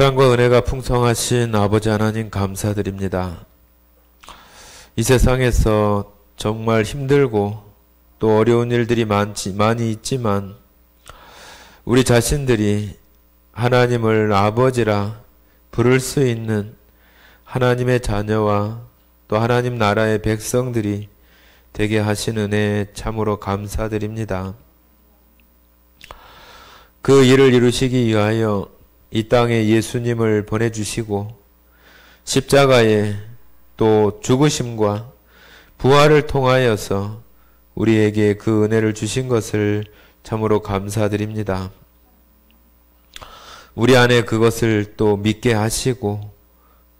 사랑과 은혜가 풍성하신 아버지 하나님 감사드립니다. 이 세상에서 정말 힘들고 또 어려운 일들이 많이 있지만 우리 자신들이 하나님을 아버지라 부를 수 있는 하나님의 자녀와 또 하나님 나라의 백성들이 되게 하신 은혜에 참으로 감사드립니다. 그 일을 이루시기 위하여 이 땅에 예수님을 보내주시고 십자가에 또 죽으심과 부활을 통하여서 우리에게 그 은혜를 주신 것을 참으로 감사드립니다. 우리 안에 그것을 또 믿게 하시고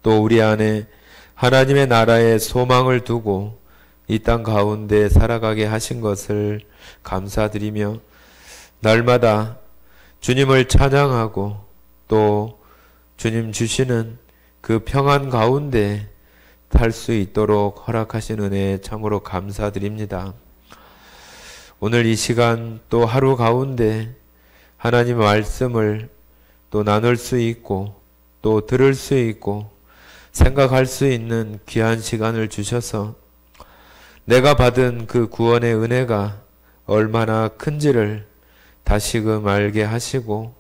또 우리 안에 하나님의 나라의 소망을 두고 이 땅 가운데 살아가게 하신 것을 감사드리며 날마다 주님을 찬양하고 또 주님 주시는 그 평안 가운데 살 수 있도록 허락하신 은혜에 참으로 감사드립니다. 오늘 이 시간 또 하루 가운데 하나님의 말씀을 또 나눌 수 있고 또 들을 수 있고 생각할 수 있는 귀한 시간을 주셔서 내가 받은 그 구원의 은혜가 얼마나 큰지를 다시금 알게 하시고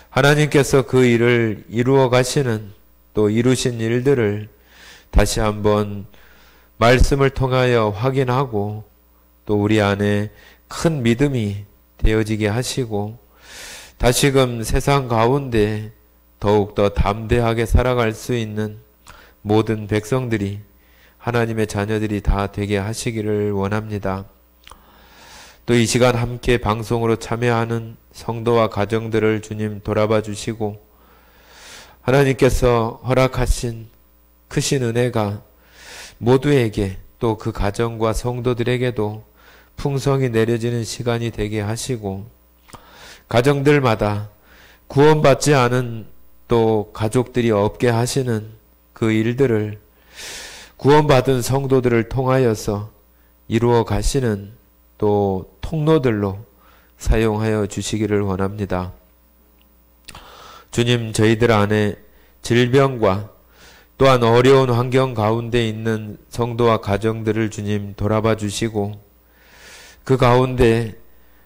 하나님께서 그 일을 이루어 가시는 또 이루신 일들을 다시 한번 말씀을 통하여 확인하고 또 우리 안에 큰 믿음이 되어지게 하시고 다시금 세상 가운데 더욱더 담대하게 살아갈 수 있는 모든 백성들이 하나님의 자녀들이 다 되게 하시기를 원합니다. 또 이 시간 함께 방송으로 참여하는 성도와 가정들을 주님 돌아봐 주시고 하나님께서 허락하신 크신 은혜가 모두에게 또 그 가정과 성도들에게도 풍성히 내려지는 시간이 되게 하시고 가정들마다 구원받지 않은 또 가족들이 없게 하시는 그 일들을 구원받은 성도들을 통하여서 이루어 가시는 또 통로들로 사용하여 주시기를 원합니다. 주님, 저희들 안에 질병과 또한 어려운 환경 가운데 있는 성도와 가정들을 주님 돌아봐 주시고 그 가운데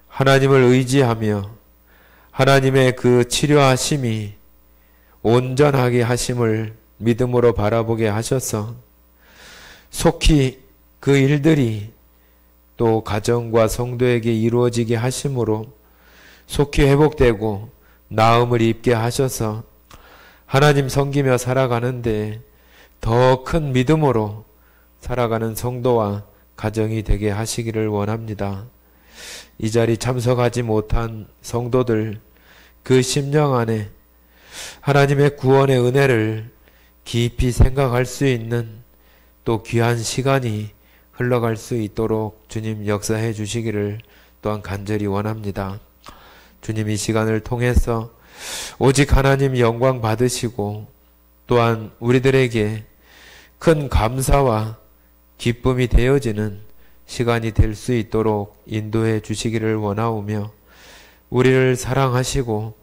하나님을 의지하며 하나님의 그 치료하심이 온전하게 하심을 믿음으로 바라보게 하셔서 속히 그 일들이 또 가정과 성도에게 이루어지게 하심으로 속히 회복되고 나음을 입게 하셔서 하나님 섬기며 살아가는데 더 큰 믿음으로 살아가는 성도와 가정이 되게 하시기를 원합니다. 이 자리 참석하지 못한 성도들 그 심령 안에 하나님의 구원의 은혜를 깊이 생각할 수 있는 또 귀한 시간이 흘러갈 수 있도록 주님 역사해 주시기를 또한 간절히 원합니다. 주님, 이 시간을 통해서 오직 하나님 영광 받으시고 또한 우리들에게 큰 감사와 기쁨이 되어지는 시간이 될 수 있도록 인도해 주시기를 원하오며 우리를 사랑하시고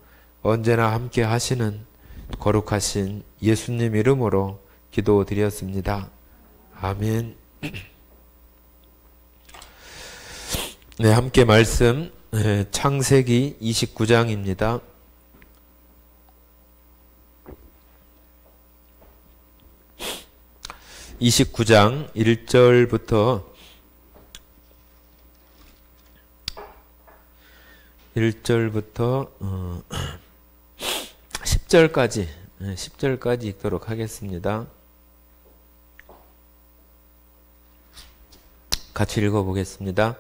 언제나 함께 하시는 거룩하신 예수님 이름으로 기도드렸습니다. 아멘. 네, 함께 말씀 창세기 29장입니다. (29장) 1절부터 10절까지 읽도록 하겠습니다. 같이 읽어보겠습니다.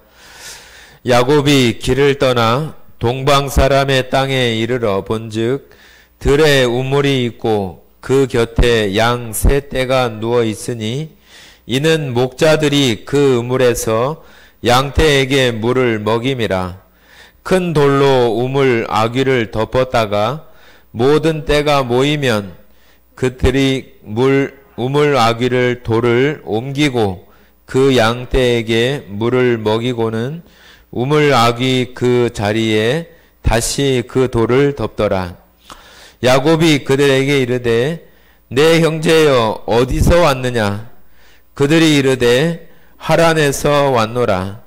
야곱이 길을 떠나 동방 사람의 땅에 이르러 본즉 들에 우물이 있고 그 곁에 양 세 떼가 누워 있으니 이는 목자들이 그 우물에서 양떼에게 물을 먹임이라. 큰 돌로 우물 아귀를 덮었다가 모든 떼가 모이면 그들이 우물 아귀를 돌을 옮기고 그 양떼에게 물을 먹이고는 우물 아귀 그 자리에 다시 그 돌을 덮더라. 야곱이 그들에게 이르되 내 형제여 어디서 왔느냐? 그들이 이르되 하란에서 왔노라.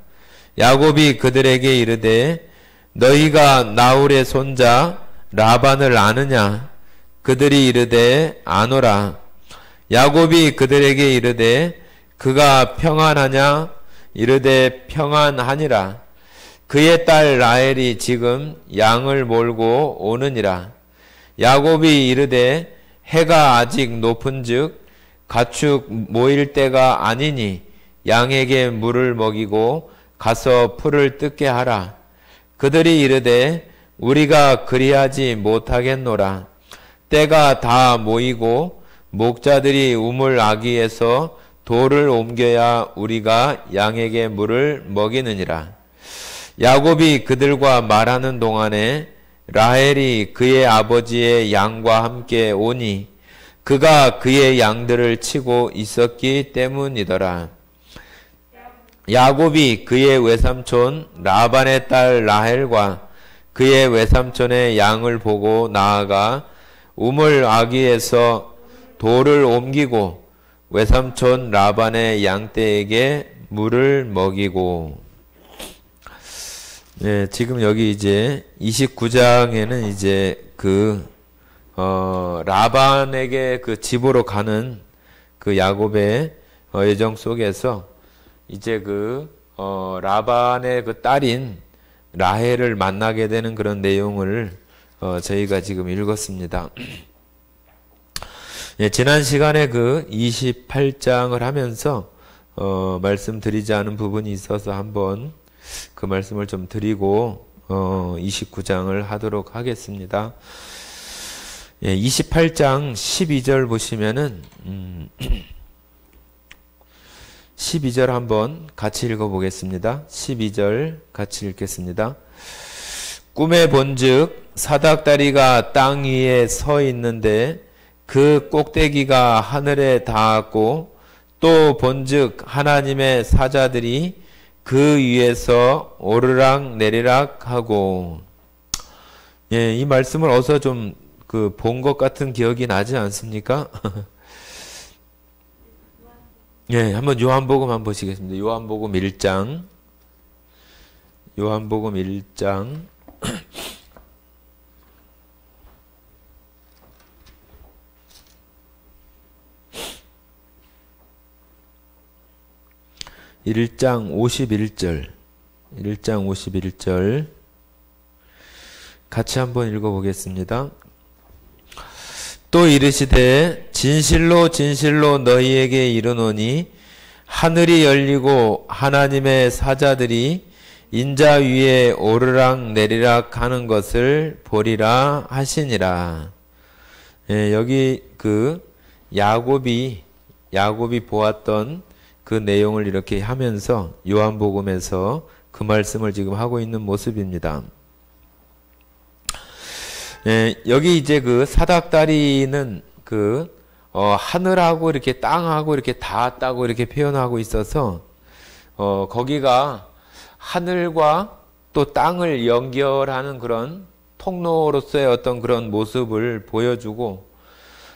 야곱이 그들에게 이르되 너희가 나홀의 손자 라반을 아느냐? 그들이 이르되 아노라. 야곱이 그들에게 이르되 그가 평안하냐? 이르되 평안하니라. 그의 딸 라헬이 지금 양을 몰고 오느니라. 야곱이 이르되 해가 아직 높은즉 가축 모일 때가 아니니 양에게 물을 먹이고 가서 풀을 뜯게 하라. 그들이 이르되 우리가 그리하지 못하겠노라. 때가 다 모이고 목자들이 우물 아기에서 돌을 옮겨야 우리가 양에게 물을 먹이느니라. 야곱이 그들과 말하는 동안에 라헬이 그의 아버지의 양과 함께 오니 그가 그의 양들을 치고 있었기 때문이더라. 야곱이 그의 외삼촌 라반의 딸 라헬과 그의 외삼촌의 양을 보고 나아가 우물 아기에서 돌을 옮기고 외삼촌 라반의 양떼에게 물을 먹이고. 네, 지금 여기 이제 29장에는 이제 라반에게 그 집으로 가는 그 야곱의 여정 속에서 이제 라반의 그 딸인 라헬을 만나게 되는 그런 내용을 저희가 지금 읽었습니다. 예, 지난 시간에 그 28장을 하면서 말씀드리지 않은 부분이 있어서 한번 그 말씀을 좀 드리고 29장을 하도록 하겠습니다. 예, 28장 12절 보시면은 12절 한번 같이 읽어보겠습니다. 12절 같이 읽겠습니다. 꿈에 본즉 사닥다리가 땅 위에 서 있는데 그 꼭대기가 하늘에 닿았고 또 본즉 하나님의 사자들이 그 위에서 오르락 내리락 하고. 예, 이 말씀을 어서 좀 본 것 같은 기억이 나지 않습니까? 예, 한번 요한복음 한번 보시겠습니다. 요한복음 1장. 요한복음 1장. 1장 51절. 1장 51절. 같이 한번 읽어보겠습니다. 또 이르시되 진실로 진실로 너희에게 이르노니 하늘이 열리고 하나님의 사자들이 인자 위에 오르락 내리락 하는 것을 보리라 하시니라. 예, 여기 야곱이 보았던 그 내용을 이렇게 하면서 요한복음에서 그 말씀을 지금 하고 있는 모습입니다. 예, 여기 이제 사닥다리는 하늘하고 이렇게 땅하고 이렇게 닿았다고 이렇게 표현하고 있어서 거기가 하늘과 또 땅을 연결하는 그런 통로로서의 어떤 그런 모습을 보여주고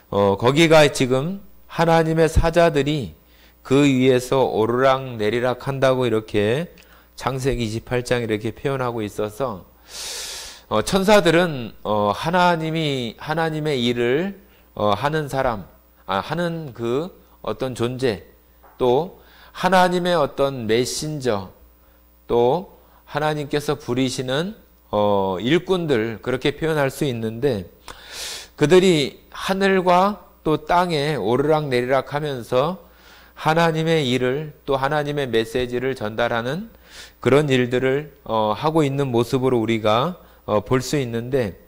거기가 지금 하나님의 사자들이 그 위에서 오르락 내리락 한다고 이렇게 창세기 28장 이렇게 표현하고 있어서 천사들은 하나님의 일을 하는 사람, 하는 그 어떤 존재, 또 하나님의 어떤 메신저, 또 하나님께서 부리시는 일꾼들, 그렇게 표현할 수 있는데 그들이 하늘과 또 땅에 오르락 내리락 하면서 하나님의 일을, 또 하나님의 메시지를 전달하는 그런 일들을 하고 있는 모습으로 우리가 볼 수 있는데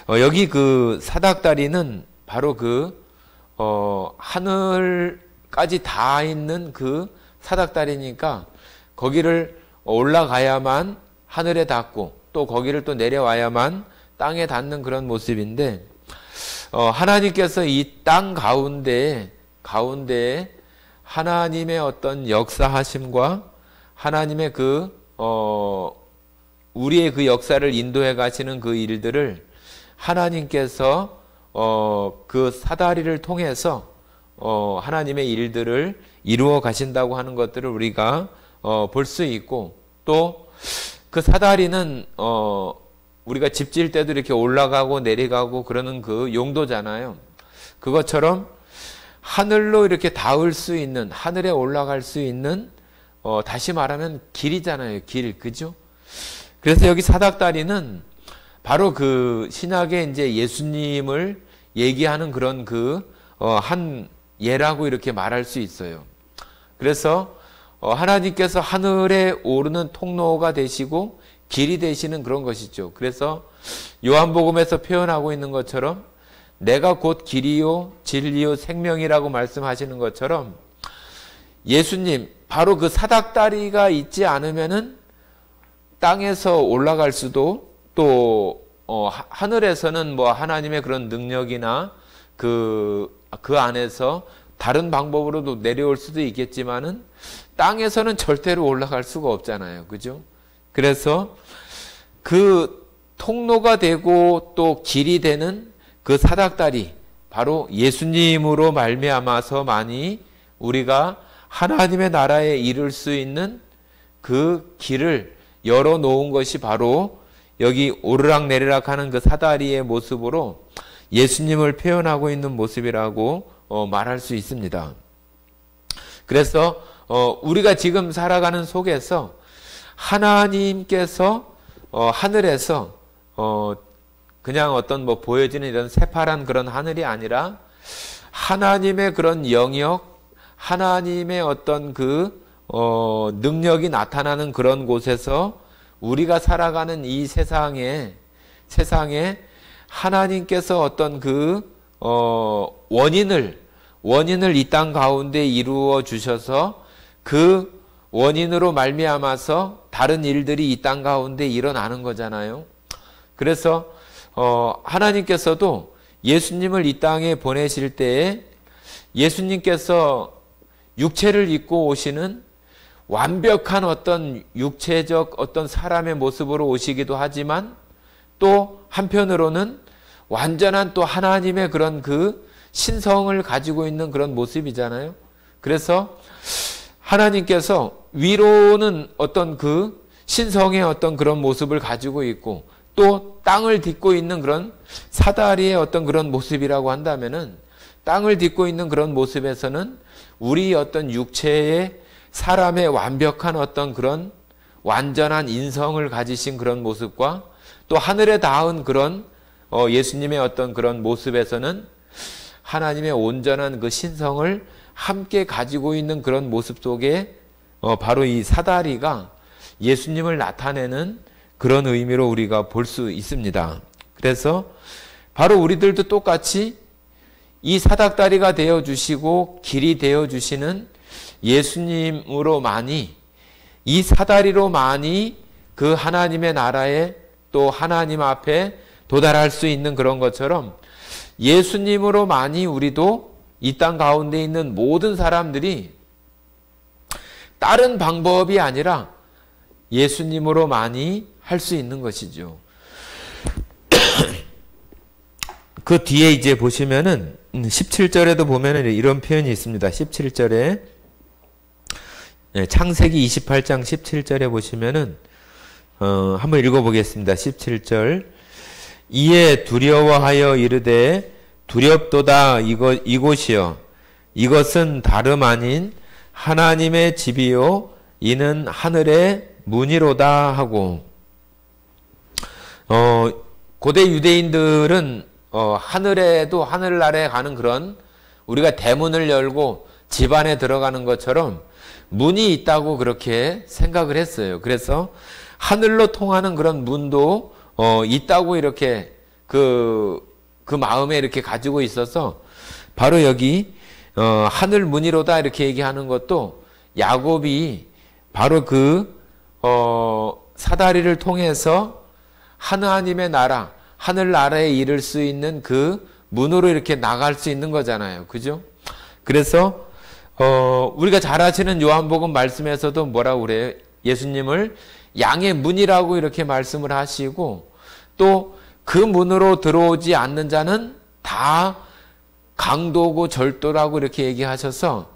여기 사닥다리는 바로 하늘까지 닿아 있는 사닥다리니까 거기를 올라가야만 하늘에 닿고 또 거기를 또 내려와야만 땅에 닿는 그런 모습인데 하나님께서 이 땅 가운데에 하나님의 어떤 역사하심과 하나님의 우리의 그 역사를 인도해 가시는 그 일들을 하나님께서 그 사다리를 통해서 하나님의 일들을 이루어 가신다고 하는 것들을 우리가 볼 수 있고, 또 그 사다리는 우리가 집 지을 때도 이렇게 올라가고 내려가고 그러는 그 용도잖아요. 그것처럼 하늘로 이렇게 닿을 수 있는, 하늘에 올라갈 수 있는, 다시 말하면 길이잖아요. 길, 그죠? 그래서 여기 사닥다리는 바로 그 신약에 이제 예수님을 얘기하는 그런 한 예라고 이렇게 말할 수 있어요. 그래서 하나님께서 하늘에 오르는 통로가 되시고 길이 되시는 그런 것이죠. 그래서 요한복음에서 표현하고 있는 것처럼 내가 곧 길이요 진리요 생명이라고 말씀하시는 것처럼 예수님, 바로 그 사닥다리가 있지 않으면은 땅에서 올라갈 수도, 또 하늘에서는 뭐 하나님의 그런 능력이나 그 안에서 다른 방법으로도 내려올 수도 있겠지만은 땅에서는 절대로 올라갈 수가 없잖아요. 그죠? 그래서 그 통로가 되고 또 길이 되는 그 사닥다리, 바로 예수님으로 말미암아서만이 우리가 하나님의 나라에 이를 수 있는 그 길을 열어놓은 것이 바로 여기 오르락 내리락 하는 그 사다리의 모습으로 예수님을 표현하고 있는 모습이라고 말할 수 있습니다. 그래서 우리가 지금 살아가는 속에서 하나님께서 하늘에서 그냥 어떤 뭐 보여지는 이런 새파란 그런 하늘이 아니라 하나님의 그런 영역, 하나님의 어떤 능력이 나타나는 그런 곳에서 우리가 살아가는 이 세상에 하나님께서 어떤 원인을 이 땅 가운데 이루어 주셔서 그 원인으로 말미암아서 다른 일들이 이 땅 가운데 일어나는 거잖아요. 그래서 하나님께서도 예수님을 이 땅에 보내실 때에 예수님께서 육체를 입고 오시는 완벽한 어떤 육체적 어떤 사람의 모습으로 오시기도 하지만, 또 한편으로는 완전한 또 하나님의 그런 신성을 가지고 있는 그런 모습이잖아요. 그래서 하나님께서 위로는 어떤 신성의 어떤 그런 모습을 가지고 있고, 또 땅을 딛고 있는 그런 사다리의 어떤 그런 모습이라고 한다면은, 땅을 딛고 있는 그런 모습에서는 우리 어떤 육체의 사람의 완벽한 어떤 그런 완전한 인성을 가지신 그런 모습과, 또 하늘에 닿은 그런 예수님의 어떤 그런 모습에서는 하나님의 온전한 그 신성을 함께 가지고 있는 그런 모습 속에 바로 이 사다리가 예수님을 나타내는 그런 의미로 우리가 볼 수 있습니다. 그래서 바로 우리들도 똑같이 이 사닥다리가 되어주시고 길이 되어주시는 예수님으로만이, 이 사다리로만이 그 하나님의 나라에 또 하나님 앞에 도달할 수 있는 그런 것처럼, 예수님으로만이 우리도 이 땅 가운데 있는 모든 사람들이 다른 방법이 아니라 예수님으로만이 할 수 있는 것이죠. 그 뒤에 이제 보시면은 17절에도 보면은 이런 표현이 있습니다. 17절에 창세기 28장 17절에 보시면은 한번 읽어보겠습니다. 17절. 이에 두려워하여 이르되 두렵도다 이곳이여 이것은 다름 아닌 하나님의 집이요 이는 하늘의 문이로다 하고, 고대 유대인들은 하늘에도 하늘나라에 가는 그런, 우리가 대문을 열고 집 안에 들어가는 것처럼 문이 있다고 그렇게 생각을 했어요. 그래서 하늘로 통하는 그런 문도 있다고 이렇게 그 마음에 이렇게 가지고 있어서, 바로 여기 하늘 문이로다 이렇게 얘기하는 것도 야곱이 바로 사다리를 통해서 하나님의 나라, 하늘나라에 이를 수 있는 그 문으로 이렇게 나갈 수 있는 거잖아요. 그죠? 그래서 우리가 잘 아시는 요한복음 말씀에서도 뭐라고 그래요? 예수님을 양의 문이라고 이렇게 말씀을 하시고, 또 그 문으로 들어오지 않는 자는 다 강도고 절도라고 이렇게 얘기하셔서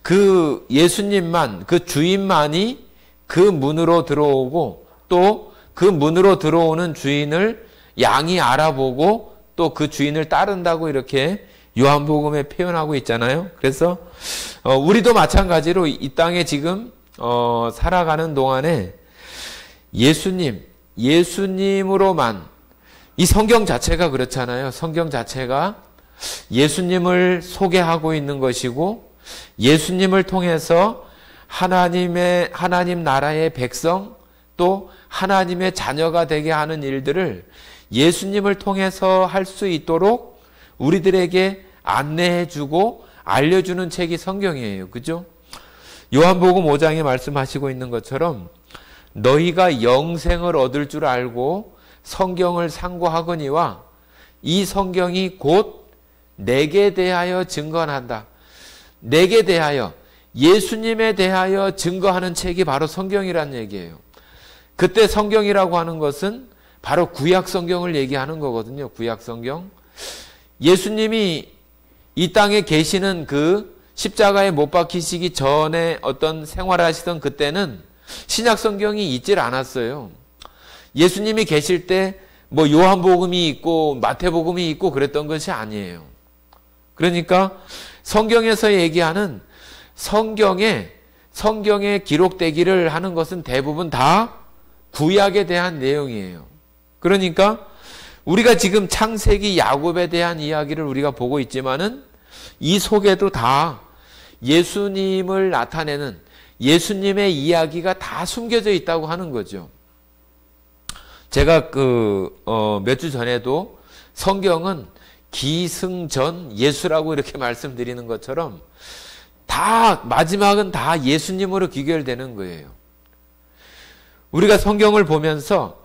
그 예수님만, 그 주인만이 그 문으로 들어오고 또 그 문으로 들어오는 주인을 양이 알아보고 또 그 주인을 따른다고 이렇게 요한복음에 표현하고 있잖아요. 그래서 우리도 마찬가지로 이 땅에 지금 살아가는 동안에 예수님으로만, 이 성경 자체가 그렇잖아요. 성경 자체가 예수님을 소개하고 있는 것이고 예수님을 통해서 하나님 나라의 백성 또 하나님의 자녀가 되게 하는 일들을 예수님을 통해서 할 수 있도록 우리들에게 안내해주고 알려주는 책이 성경이에요. 그죠? 요한복음 5장에 말씀하시고 있는 것처럼 너희가 영생을 얻을 줄 알고 성경을 상고하거니와 이 성경이 곧 내게 대하여 증거한다. 내게 대하여, 예수님에 대하여 증거하는 책이 바로 성경이란 얘기예요. 그때 성경이라고 하는 것은 바로 구약 성경을 얘기하는 거거든요. 구약 성경. 예수님이 이 땅에 계시는 그 십자가에 못 박히시기 전에 어떤 생활하시던 그때는 신약 성경이 있질 않았어요. 예수님이 계실 때 뭐 요한복음이 있고 마태복음이 있고 그랬던 것이 아니에요. 그러니까 성경에서 얘기하는 성경에 기록되기를 하는 것은 대부분 다 구약에 대한 내용이에요. 그러니까 우리가 지금 창세기 야곱에 대한 이야기를 우리가 보고 있지만은 이 속에도 다 예수님을 나타내는 예수님의 이야기가 다 숨겨져 있다고 하는 거죠. 제가 몇 주 전에도 성경은 기승전 예수라고 이렇게 말씀드리는 것처럼 다 마지막은 다 예수님으로 귀결되는 거예요. 우리가 성경을 보면서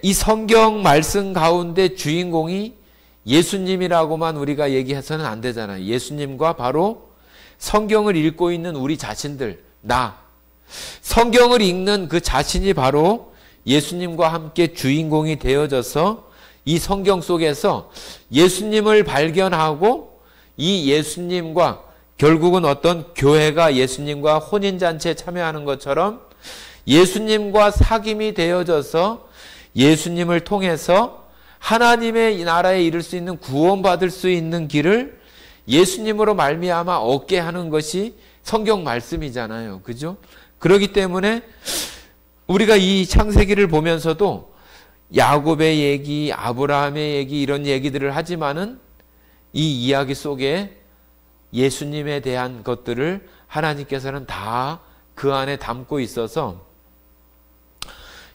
이 성경 말씀 가운데 주인공이 예수님이라고만 우리가 얘기해서는 안 되잖아요. 예수님과 바로 성경을 읽고 있는 우리 자신들, 성경을 읽는 그 자신이 바로 예수님과 함께 주인공이 되어져서 이 성경 속에서 예수님을 발견하고 이 예수님과 결국은 어떤 교회가 예수님과 혼인잔치에 참여하는 것처럼 예수님과 사귐이 되어져서 예수님을 통해서 하나님의 나라에 이를 수 있는 구원받을 수 있는 길을 예수님으로 말미암아 얻게 하는 것이 성경 말씀이잖아요. 그죠? 그렇기 때문에 우리가 이 창세기를 보면서도 야곱의 얘기, 아브라함의 얘기 이런 얘기들을 하지만은 이 이야기 속에 예수님에 대한 것들을 하나님께서는 다 그 안에 담고 있어서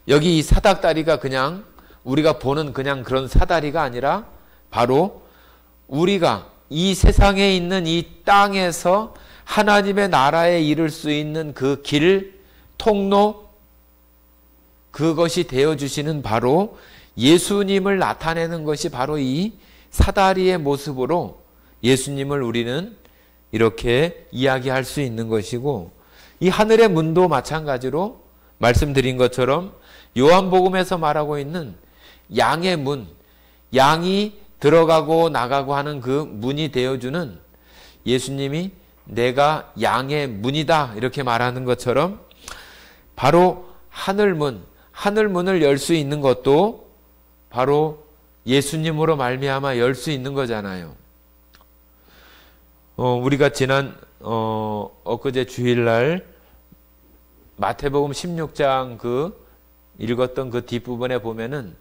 여기 이 사닥다리가 그냥 우리가 보는 그냥 그런 사다리가 아니라 바로 우리가 이 세상에 있는 이 땅에서 하나님의 나라에 이를 수 있는 그 길, 통로, 그것이 되어주시는 바로 예수님을 나타내는 것이 바로 이 사다리의 모습으로 예수님을 우리는 이렇게 이야기할 수 있는 것이고, 이 하늘의 문도 마찬가지로 말씀드린 것처럼 요한복음에서 말하고 있는 양의 문, 양이 들어가고 나가고 하는 그 문이 되어주는 예수님이 내가 양의 문이다 이렇게 말하는 것처럼 바로 하늘문을 열 수 있는 것도 바로 예수님으로 말미암아 열 수 있는 거잖아요. 우리가 지난 엊그제 주일날 마태복음 16장 읽었던 그 뒷부분에 보면은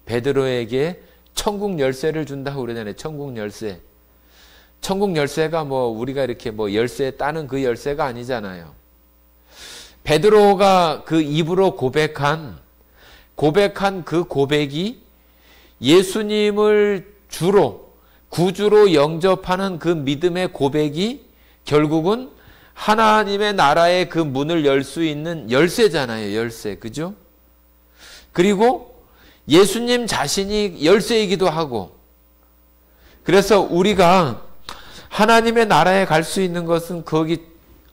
베드로에게 천국 열쇠를 준다고 그러잖아요. 천국 열쇠. 천국 열쇠가 우리가 이렇게 열쇠 따는 그 열쇠가 아니잖아요. 베드로가 그 입으로 고백한 그 고백이 예수님을 구주로 영접하는 그 믿음의 고백이 결국은 하나님의 나라의 그 문을 열 수 있는 열쇠잖아요. 열쇠. 그죠? 그리고 예수님 자신이 열쇠이기도 하고, 그래서 우리가 하나님의 나라에 갈 수 있는 것은 거기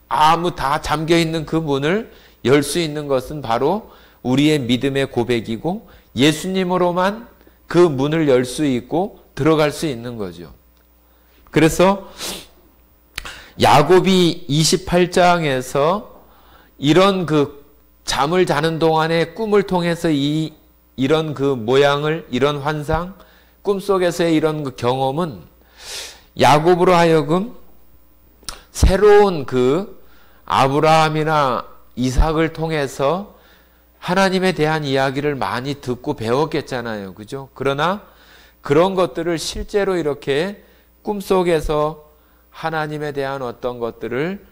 다 잠겨 있는 그 문을 열 수 있는 것은 바로 우리의 믿음의 고백이고 예수님으로만 그 문을 열 수 있고 들어갈 수 있는 거죠. 그래서 야고비 28장에서 이런 그 잠을 자는 동안에 꿈을 통해서 이런 그 모양을, 이런 환상, 꿈속에서의 이런 그 경험은 야곱으로 하여금 새로운 그 아브라함이나 이삭을 통해서 하나님에 대한 이야기를 많이 듣고 배웠겠잖아요. 그죠? 그러나 그런 것들을 실제로 이렇게 꿈속에서 하나님에 대한 어떤 것들을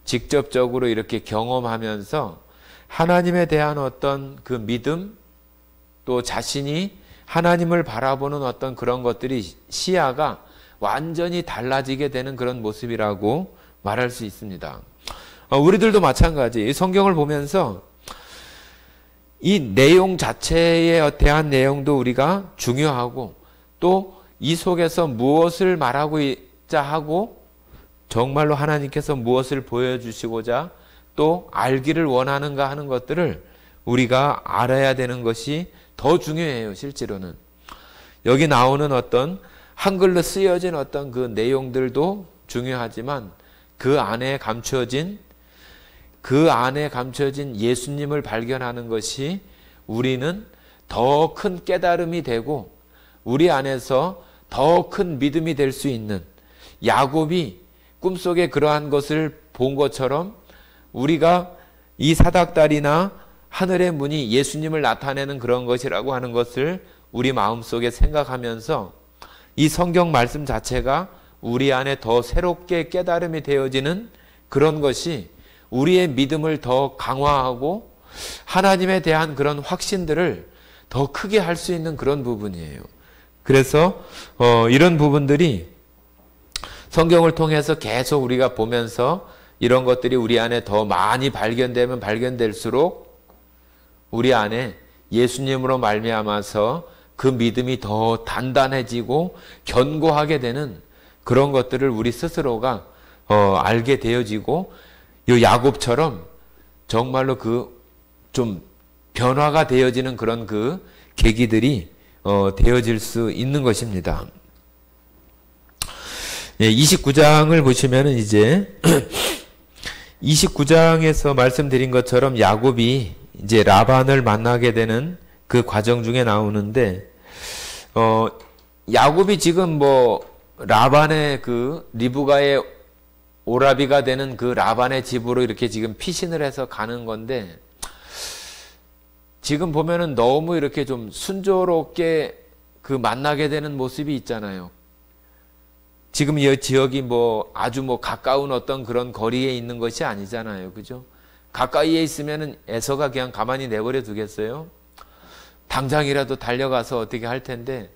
직접적으로 이렇게 경험하면서 하나님에 대한 어떤 그 믿음, 또 자신이 하나님을 바라보는 어떤 그런 것들이 시야가 완전히 달라지게 되는 그런 모습이라고 말할 수 있습니다. 우리들도 마찬가지. 성경을 보면서 이 내용 자체에 대한 내용도 우리가 중요하고 또 이 속에서 무엇을 말하고자 하고 정말로 하나님께서 무엇을 보여주시고자 또 알기를 원하는가 하는 것들을 우리가 알아야 되는 것이 더 중요해요. 실제로는 여기 나오는 어떤 한글로 쓰여진 어떤 그 내용들도 중요하지만 그 안에 감춰진 예수님을 발견하는 것이 우리는 더 큰 깨달음이 되고 우리 안에서 더 큰 믿음이 될 수 있는, 야곱이 꿈속에 그러한 것을 본 것처럼 우리가 이 사닥다리나 하늘의 문이 예수님을 나타내는 그런 것이라고 하는 것을 우리 마음속에 생각하면서 이 성경 말씀 자체가 우리 안에 더 새롭게 깨달음이 되어지는 그런 것이 우리의 믿음을 더 강화하고 하나님에 대한 그런 확신들을 더 크게 할 수 있는 그런 부분이에요. 그래서 이런 부분들이 성경을 통해서 계속 우리가 보면서 이런 것들이 우리 안에 더 많이 발견되면 발견될수록 우리 안에 예수님으로 말미암아서 그 믿음이 더 단단해지고 견고하게 되는 그런 것들을 우리 스스로가 알게 되어지고 요 야곱처럼 정말로 그 좀 변화가 되어지는 그런 그 계기들이 되어질 수 있는 것입니다. 29장을 보시면은 이제 29장에서 말씀드린 것처럼 야곱이 이제 라반을 만나게 되는 그 과정 중에 나오는데 야곱이 지금 뭐 라반의 그 리브가의 오라비가 되는 그 라반의 집으로 이렇게 지금 피신을 해서 가는 건데 지금 보면은 너무 이렇게 좀 순조롭게 그 만나게 되는 모습이 있잖아요. 지금 이 지역이 뭐 아주 뭐 가까운 어떤 그런 거리에 있는 것이 아니잖아요. 그죠? 가까이에 있으면은 에서가 그냥 가만히 내버려 두겠어요? 당장이라도 달려가서 어떻게 할 텐데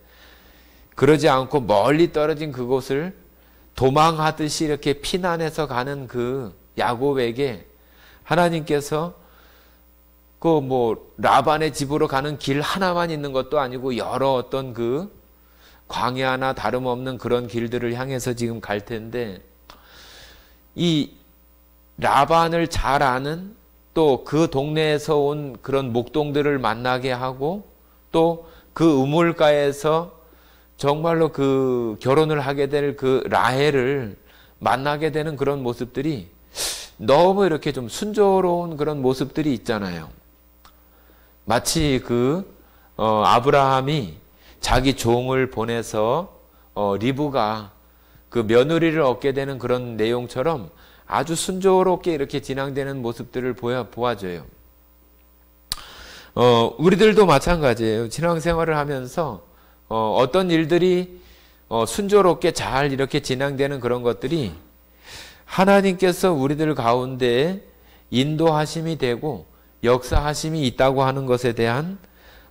그러지 않고 멀리 떨어진 그곳을 도망하듯이 이렇게 피난해서 가는 그 야곱에게 하나님께서 그 뭐 라반의 집으로 가는 길 하나만 있는 것도 아니고 여러 어떤 그 광야나 다름없는 그런 길들을 향해서 지금 갈 텐데 이 라반을 잘 아는 또 그 동네에서 온 그런 목동들을 만나게 하고 또 그 우물가에서 정말로 그 결혼을 하게 될 그 라헬을 만나게 되는 그런 모습들이 너무 이렇게 좀 순조로운 그런 모습들이 있잖아요. 마치 아브라함이 자기 종을 보내서 리브가 그 며느리를 얻게 되는 그런 내용처럼 아주 순조롭게 이렇게 진행되는 모습들을 보아줘요. 우리들도 마찬가지예요. 신앙생활을 하면서 어떤 일들이 순조롭게 잘 이렇게 진행되는 그런 것들이 하나님께서 우리들 가운데 인도하심이 되고 역사하심이 있다고 하는 것에 대한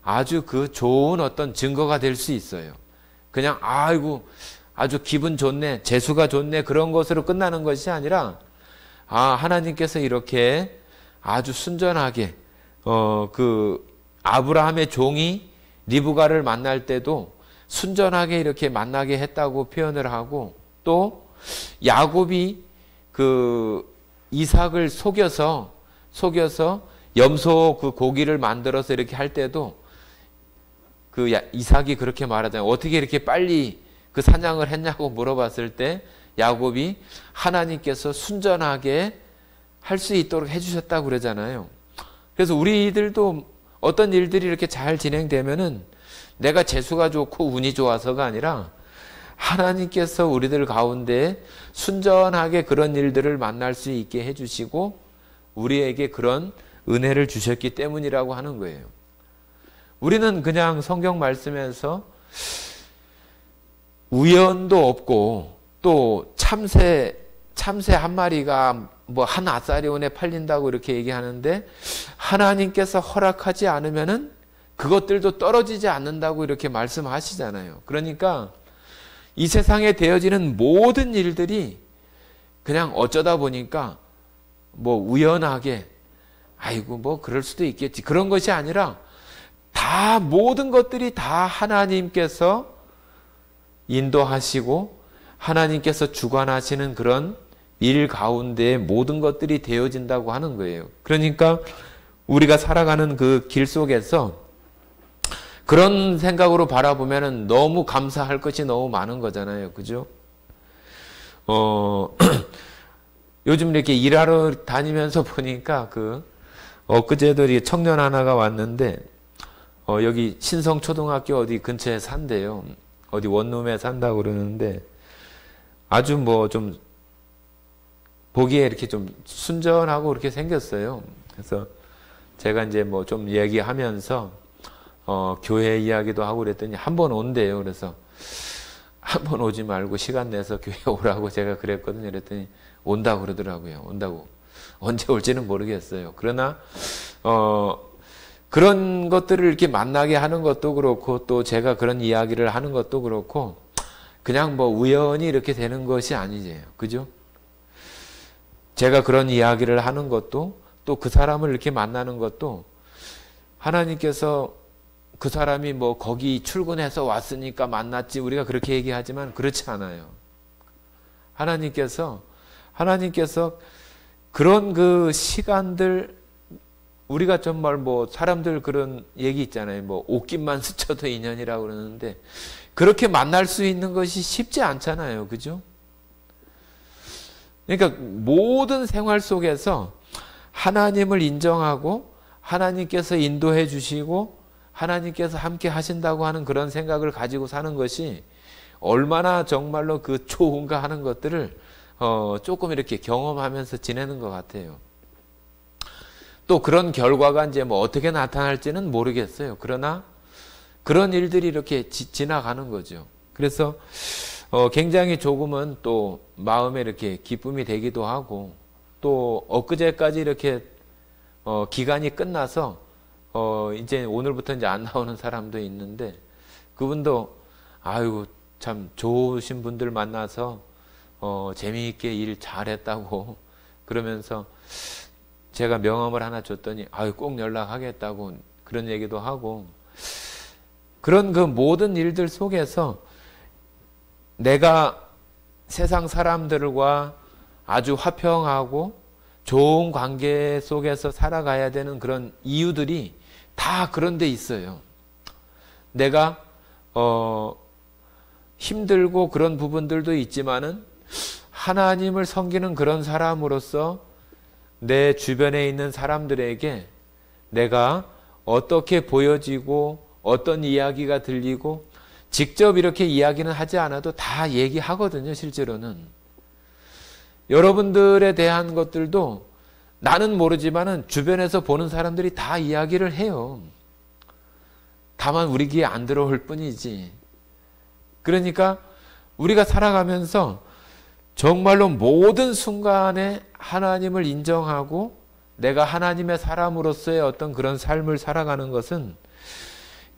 아주 그 좋은 어떤 증거가 될 수 있어요. 그냥 아이고 아주 기분 좋네, 재수가 좋네 그런 것으로 끝나는 것이 아니라 하나님께서 이렇게 아주 순전하게 그 아브라함의 종이 리브가를 만날 때도 순전하게 이렇게 만나게 했다고 표현을 하고 또 야곱이 그 이삭을 속여서 염소 그 고기를 만들어서 이렇게 할 때도 그 이삭이 그렇게 말하잖아요. 어떻게 이렇게 빨리 그 사냥을 했냐고 물어봤을 때 야곱이 하나님께서 순전하게 할 수 있도록 해주셨다고 그러잖아요. 그래서 우리들도 어떤 일들이 이렇게 잘 진행되면은 내가 재수가 좋고 운이 좋아서가 아니라 하나님께서 우리들 가운데 순전하게 그런 일들을 만날 수 있게 해주시고 우리에게 그런 은혜를 주셨기 때문이라고 하는 거예요. 우리는 그냥 성경 말씀에서 우연도 없고 또 참새 한 마리가 뭐 한 아사리온에 팔린다고 이렇게 얘기하는데 하나님께서 허락하지 않으면은 그것들도 떨어지지 않는다고 이렇게 말씀하시잖아요. 그러니까 이 세상에 되어지는 모든 일들이 그냥 어쩌다 보니까 뭐 우연하게 아이고 뭐 그럴 수도 있겠지 그런 것이 아니라 다 모든 것들이 다 하나님께서 인도하시고 하나님께서 주관하시는 그런 일 가운데 모든 것들이 되어진다고 하는 거예요. 그러니까 우리가 살아가는 그 길 속에서 그런 생각으로 바라보면은 너무 감사할 것이 너무 많은 거잖아요. 그죠? 요즘 이렇게 일하러 다니면서 보니까 엊그제도 청년 하나가 왔는데, 여기 신성초등학교 어디 근처에 산대요. 어디 원룸에 산다고 그러는데, 아주 뭐 좀, 보기에 이렇게 좀 순전하고 그렇게 생겼어요. 그래서 제가 이제 뭐 좀 얘기하면서, 교회 이야기도 하고 그랬더니 한 번 온대요. 그래서 한 번 오지 말고 시간 내서 교회 오라고 제가 그랬거든요. 그랬더니 온다고 그러더라고요. 온다고. 언제 올지는 모르겠어요. 그러나, 그런 것들을 이렇게 만나게 하는 것도 그렇고 또 제가 그런 이야기를 하는 것도 그렇고 그냥 뭐 우연히 이렇게 되는 것이 아니에요. 그죠? 제가 그런 이야기를 하는 것도 또 그 사람을 이렇게 만나는 것도 하나님께서 그 사람이 뭐 거기 출근해서 왔으니까 만났지 우리가 그렇게 얘기하지만 그렇지 않아요. 하나님께서 그런 그 시간들 우리가 정말 뭐 사람들 그런 얘기 있잖아요. 뭐 옷깃만 스쳐도 인연이라고 그러는데 그렇게 만날 수 있는 것이 쉽지 않잖아요. 그죠? 그러니까 모든 생활 속에서 하나님을 인정하고 하나님께서 인도해 주시고 하나님께서 함께 하신다고 하는 그런 생각을 가지고 사는 것이 얼마나 정말로 그 좋은가 하는 것들을 조금 이렇게 경험하면서 지내는 것 같아요. 또 그런 결과가 이제 뭐 어떻게 나타날지는 모르겠어요. 그러나 그런 일들이 이렇게 지나가는 거죠. 그래서 굉장히 조금은 또 마음에 이렇게 기쁨이 되기도 하고 또 엊그제까지 이렇게 기간이 끝나서 이제 오늘부터 이제 안 나오는 사람도 있는데 그분도 아유 참 좋으신 분들 만나서 재미있게 일 잘했다고 그러면서 제가 명함을 하나 줬더니 아유 꼭 연락하겠다고 그런 얘기도 하고 그런 그 모든 일들 속에서 내가 세상 사람들과 아주 화평하고 좋은 관계 속에서 살아가야 되는 그런 이유들이 다 그런 데 있어요. 내가 힘들고 그런 부분들도 있지만은 하나님을 섬기는 그런 사람으로서 내 주변에 있는 사람들에게 내가 어떻게 보여지고 어떤 이야기가 들리고 직접 이렇게 이야기는 하지 않아도 다 얘기하거든요. 실제로는. 여러분들에 대한 것들도 나는 모르지만은 주변에서 보는 사람들이 다 이야기를 해요. 다만 우리 귀에 안 들어올 뿐이지. 그러니까 우리가 살아가면서 정말로 모든 순간에 하나님을 인정하고 내가 하나님의 사람으로서의 어떤 그런 삶을 살아가는 것은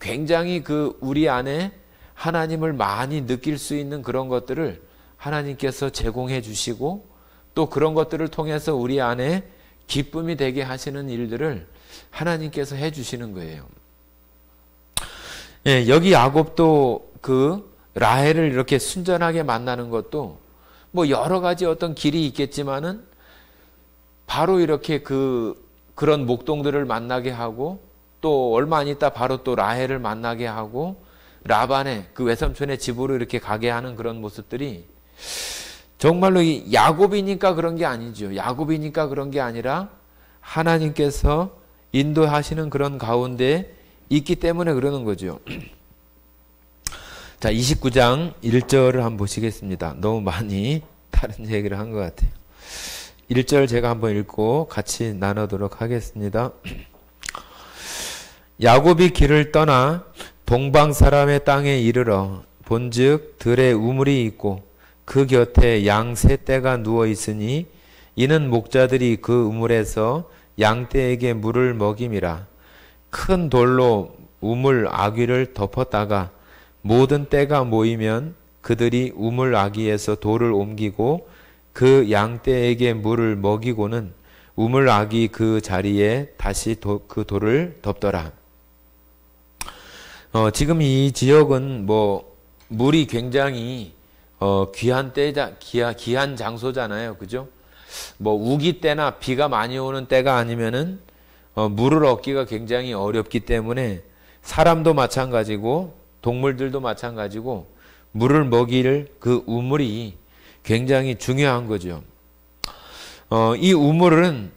굉장히 그 우리 안에 하나님을 많이 느낄 수 있는 그런 것들을 하나님께서 제공해 주시고 또 그런 것들을 통해서 우리 안에 기쁨이 되게 하시는 일들을 하나님께서 해 주시는 거예요. 예, 여기 야곱도 그 라헬을 이렇게 순전하게 만나는 것도 뭐 여러 가지 어떤 길이 있겠지만은 바로 이렇게 그 그런 목동들을 만나게 하고 또 얼마 안 있다 바로 또 라헬을 만나게 하고 라반의 그 외삼촌의 집으로 이렇게 가게 하는 그런 모습들이 정말로 이 야곱이니까 그런 게 아니죠. 야곱이니까 그런 게 아니라 하나님께서 인도하시는 그런 가운데 있기 때문에 그러는 거죠. 자, 29장 1절을 한번 보시겠습니다. 너무 많이 다른 얘기를 한 것 같아요. 1절 제가 한번 읽고 같이 나누도록 하겠습니다. 야곱이 길을 떠나 동방 사람의 땅에 이르러 본즉 들에 우물이 있고 그 곁에 양 세 떼가 누워 있으니 이는 목자들이 그 우물에서 양떼에게 물을 먹임이라. 큰 돌로 우물 아귀를 덮었다가 모든 떼가 모이면 그들이 우물 아귀에서 돌을 옮기고 그 양떼에게 물을 먹이고는 우물 아귀 그 자리에 다시 그 돌을 덮더라. 지금 이 지역은 물이 굉장히 귀한 귀한 장소잖아요. 그죠? 우기 때나 비가 많이 오는 때가 아니면은 물을 얻기가 굉장히 어렵기 때문에 사람도 마찬가지고 동물들도 마찬가지고 물을 먹일 그 우물이 굉장히 중요한 거죠. 이 우물은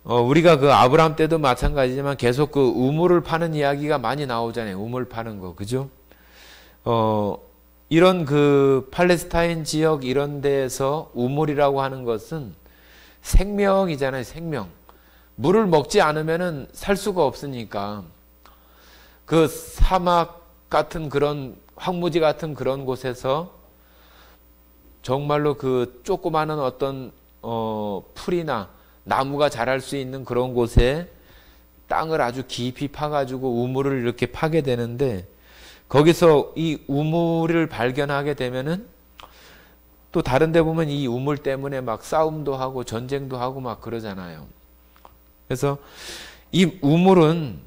우리가 그 아브라함 때도 마찬가지지만 계속 그 우물을 파는 이야기가 많이 나오잖아요. 우물 파는 거. 그죠? 이런 그 팔레스타인 지역 이런 데에서 우물이라고 하는 것은 생명이잖아요. 생명. 물을 먹지 않으면은 살 수가 없으니까 그 사막 같은 그런 황무지 같은 그런 곳에서 정말로 그 조그마한 어떤 풀이나 나무가 자랄 수 있는 그런 곳에 땅을 아주 깊이 파가지고 우물을 이렇게 파게 되는데 거기서 이 우물을 발견하게 되면은 또 다른 데 보면 이 우물 때문에 막 싸움도 하고 전쟁도 하고 막 그러잖아요. 그래서 이 우물은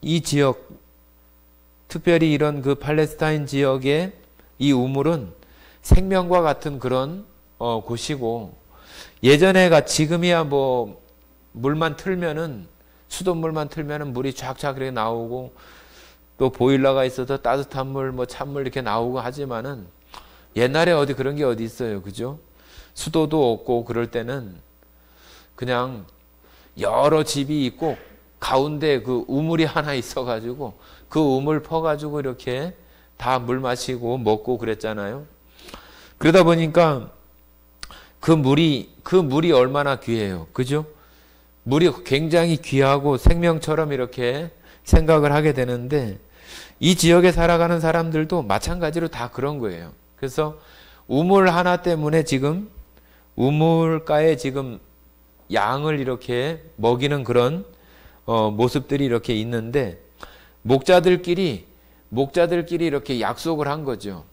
이 지역, 특별히 이런 그 팔레스타인 지역의 이 우물은 생명과 같은 그런 곳이고 예전에가 지금이야 물만 틀면은 수돗물만 틀면은 물이 쫙쫙 이렇게 나오고 또 보일러가 있어서 따뜻한 물, 찬물 이렇게 나오고 하지만은 옛날에 어디 그런 게 어디 있어요. 그죠? 수도도 없고 그럴 때는 그냥 여러 집이 있고 가운데 그 우물이 하나 있어가지고 그 우물 퍼가지고 이렇게 다 물 마시고 먹고 그랬잖아요. 그러다 보니까 그 물이 얼마나 귀해요. 그죠? 물이 굉장히 귀하고 생명처럼 이렇게 생각을 하게 되는데 이 지역에 살아가는 사람들도 마찬가지로 다 그런 거예요. 그래서 우물 하나 때문에 지금 우물가에 지금 양을 이렇게 먹이는 그런 모습들이 이렇게 있는데 목자들끼리 이렇게 약속을 한 거죠.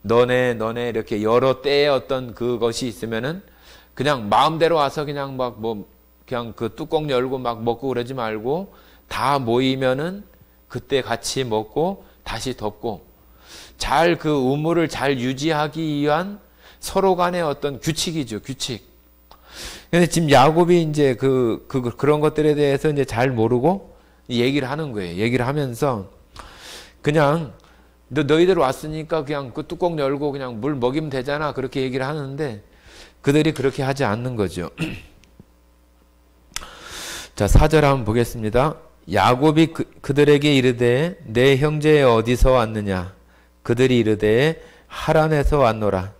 너네 이렇게 여러 때의 어떤 그것이 있으면은 그냥 마음대로 와서 그냥 그냥 그 뚜껑 열고 막 먹고 그러지 말고 다 모이면은 그때 같이 먹고 다시 덮고 잘 그 우물을 잘 유지하기 위한 서로 간의 어떤 규칙이죠. 규칙. 근데 지금 야곱이 이제 그런 것들에 대해서 이제 잘 모르고 얘기를 하는 거예요. 얘기를 하면서 그냥 너희들 왔으니까 그냥 그 뚜껑 열고 그냥 물 먹이면 되잖아. 그렇게 얘기를 하는데 그들이 그렇게 하지 않는 거죠. 자, 4절 한번 보겠습니다. 야곱이 그들에게 이르되 내 형제 어디서 왔느냐? 그들이 이르되 하란에서 왔노라.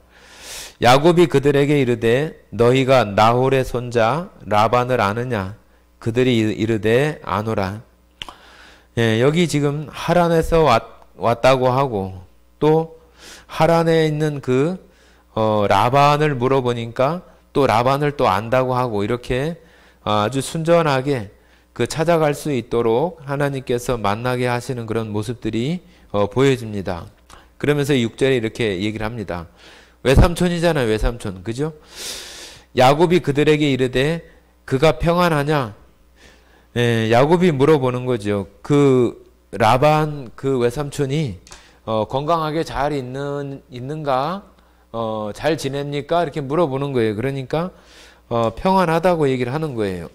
야곱이 그들에게 이르되 너희가 나홀의 손자 라반을 아느냐? 그들이 이르되 아노라. 예, 여기 지금 하란에서 왔다고 하고 또 하란에 있는 라반을 물어보니까 또 라반을 또 안다고 하고 이렇게 아주 순전하게 찾아갈 수 있도록 하나님께서 만나게 하시는 그런 모습들이 보여집니다. 그러면서 6절에 이렇게 얘기를 합니다. 외삼촌이잖아요. 외삼촌. 그죠? 야곱이 그들에게 이르되 그가 평안하냐? 예, 야곱이 물어보는 거죠. 라반 외삼촌이 건강하게 잘 있는가? 잘 지냅니까? 이렇게 물어보는 거예요. 그러니까 평안하다고 얘기를 하는 거예요.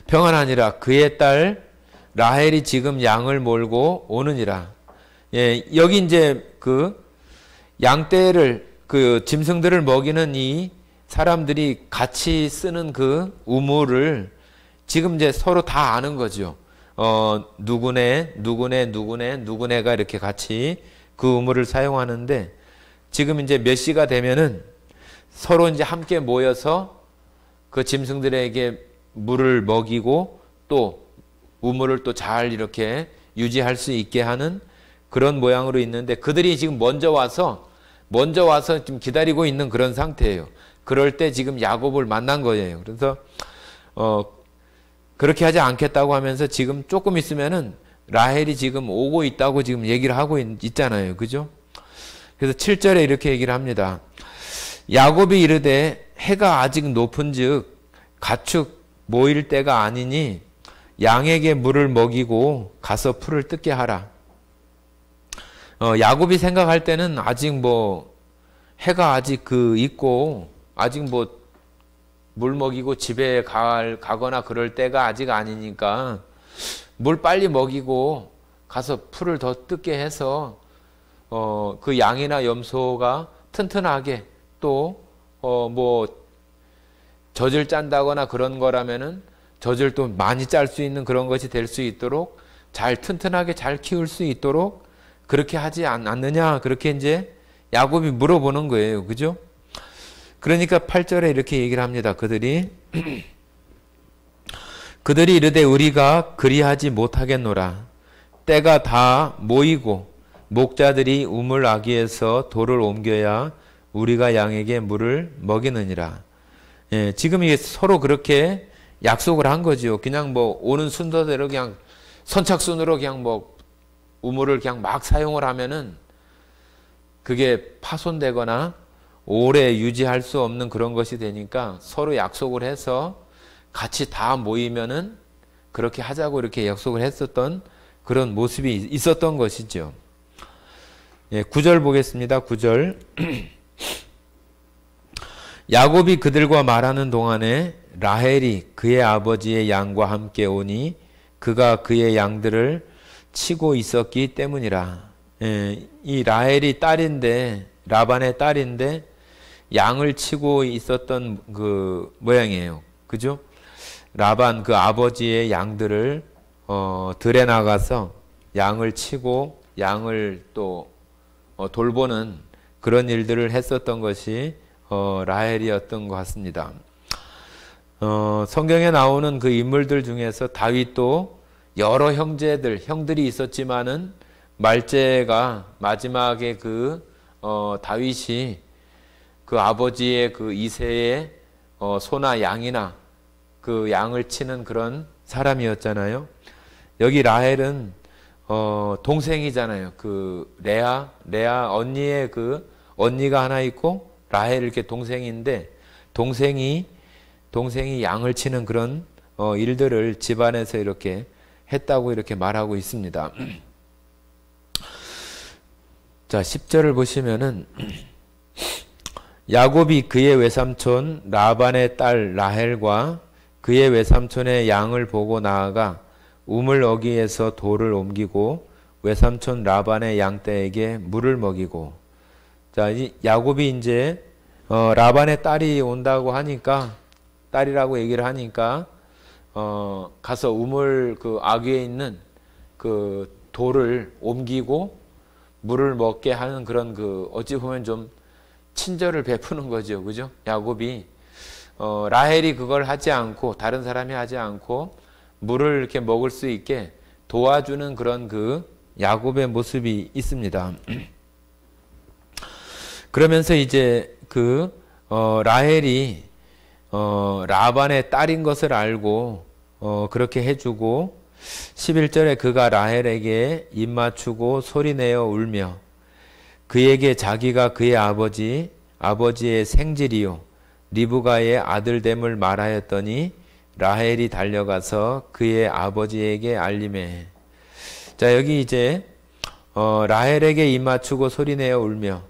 평안하니라. 그의 딸 라헬이 지금 양을 몰고 오느니라. 예, 여기 이제 그 양떼를 그 짐승들을 먹이는 이 사람들이 같이 쓰는 그 우물을 지금 이제 서로 다 아는 거죠. 누구네가 이렇게 같이 그 우물을 사용하는데 지금 이제 몇 시가 되면은 서로 이제 함께 모여서 그 짐승들에게 물을 먹이고 또 우물을 또 잘 이렇게 유지할 수 있게 하는 그런 모양으로 있는데 그들이 지금 먼저 와서 지금 기다리고 있는 그런 상태예요. 그럴 때 지금 야곱을 만난 거예요. 그래서 그렇게 하지 않겠다고 하면서 지금 조금 있으면은 라헬이 지금 오고 있다고 지금 얘기를 하고 있잖아요. 그죠? 그래서 7절에 이렇게 얘기를 합니다. 야곱이 이르되 해가 아직 높은즉 가축 모일 때가 아니니 양에게 물을 먹이고 가서 풀을 뜯게 하라. 야곱이 생각할 때는 아직 해가 아직 있고 아직 물 먹이고 집에 가거나 그럴 때가 아직 아니니까 물 빨리 먹이고 가서 풀을 더 뜯게 해서 그 양이나 염소가 튼튼하게 또 젖을 짠다거나 그런 거라면은 젖을 또 많이 짤 수 있는 그런 것이 될 수 있도록 잘 튼튼하게 잘 키울 수 있도록 그렇게 하지 않느냐 그렇게 이제 야곱이 물어보는 거예요. 그죠? 그러니까 8절에 이렇게 얘기를 합니다. 그들이 이르되 우리가 그리하지 못하겠노라. 때가 다 모이고 목자들이 우물 아귀에서 돌을 옮겨야 우리가 양에게 물을 먹이느니라. 예, 지금 이게 서로 그렇게 약속을 한 거죠. 그냥 오는 순서대로 그냥 선착순으로 그냥 우물을 그냥 막 사용을 하면은 그게 파손되거나 오래 유지할 수 없는 그런 것이 되니까 서로 약속을 해서 같이 다 모이면은 그렇게 하자고 이렇게 약속을 했었던 그런 모습이 있었던 것이죠. 예, 9절 보겠습니다. 9절. 야곱이 그들과 말하는 동안에 라헬이 그의 아버지의 양과 함께 오니 그가 그의 양들을 치고 있었기 때문이라. 예, 이 라헬이 라반의 딸인데 양을 치고 있었던 그 모양이에요. 그죠? 라반 그 아버지의 양들을 들에 나가서 양을 치고 양을 또 돌보는 그런 일들을 했었던 것이 라헬이었던 것 같습니다. 성경에 나오는 그 인물들 중에서 다윗도 여러 형들이 있었지만은 말제가 마지막에 다윗이 그 아버지의 그 이세의 소나 양이나 그 양을 치는 그런 사람이었잖아요. 여기 라헬은 동생이잖아요. 그 레아 언니의 그 언니가 하나 있고 라헬 이렇게 동생인데 동생이 양을 치는 그런 일들을 집안에서 이렇게 했다고 이렇게 말하고 있습니다. 자, 10절을 보시면은 야곱이 그의 외삼촌 라반의 딸 라헬과 그의 외삼촌의 양을 보고 나아가 우물 어귀에서 돌을 옮기고 외삼촌 라반의 양떼에게 물을 먹이고. 자, 야곱이 이제 라반의 딸이 온다고 하니까 딸이라고 얘기를 하니까 가서 우물 그 아귀에 있는 그 돌을 옮기고 물을 먹게 하는 그런 어찌 보면 좀 친절을 베푸는 거죠. 그죠? 야곱이 라헬이 그걸 하지 않고 다른 사람이 하지 않고 물을 이렇게 먹을 수 있게 도와주는 그런 야곱의 모습이 있습니다. 그러면서 이제 라헬이 라반의 딸인 것을 알고 그렇게 해주고 11절에 그가 라헬에게 입 맞추고 소리내어 울며 그에게 자기가 그의 아버지의 생질이요 리브가의 아들됨을 말하였더니 라헬이 달려가서 그의 아버지에게 알림해. 자, 여기 이제 라헬에게 입 맞추고 소리내어 울며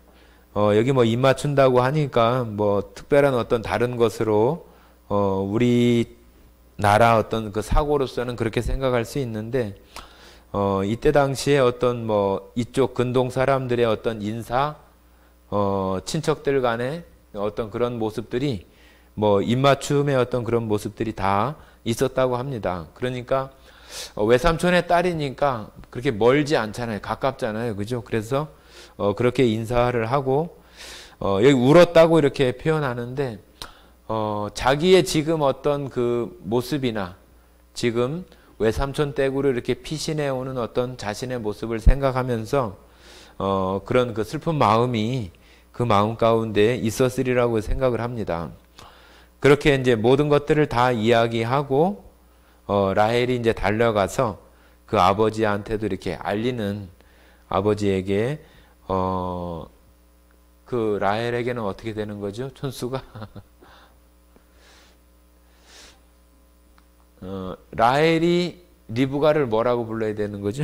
여기 뭐 입 맞춘다고 하니까 뭐 특별한 어떤 다른 것으로 우리 나라 어떤 그 사고로서는 그렇게 생각할 수 있는데 이때 당시에 어떤 뭐 이쪽 근동 사람들의 어떤 인사 친척들 간의 어떤 그런 모습들이 뭐 입맞춤의 어떤 그런 모습들이 다 있었다고 합니다. 그러니까 외삼촌의 딸이니까 그렇게 멀지 않잖아요. 가깝잖아요. 그죠? 그래서 그렇게 인사를 하고 여기 울었다고 이렇게 표현하는데 자기의 지금 어떤 그 모습이나 지금 외삼촌 댁으로 이렇게 피신해 오는 어떤 자신의 모습을 생각하면서 그런 그 슬픈 마음이 그 마음 가운데 있었으리라고 생각을 합니다. 그렇게 이제 모든 것들을 다 이야기하고 라헬이 이제 달려가서 그 아버지한테도 이렇게 알리는 아버지에게 그 라헬에게는 어떻게 되는 거죠? 촌수가 라헬이 리브가를 뭐라고 불러야 되는 거죠?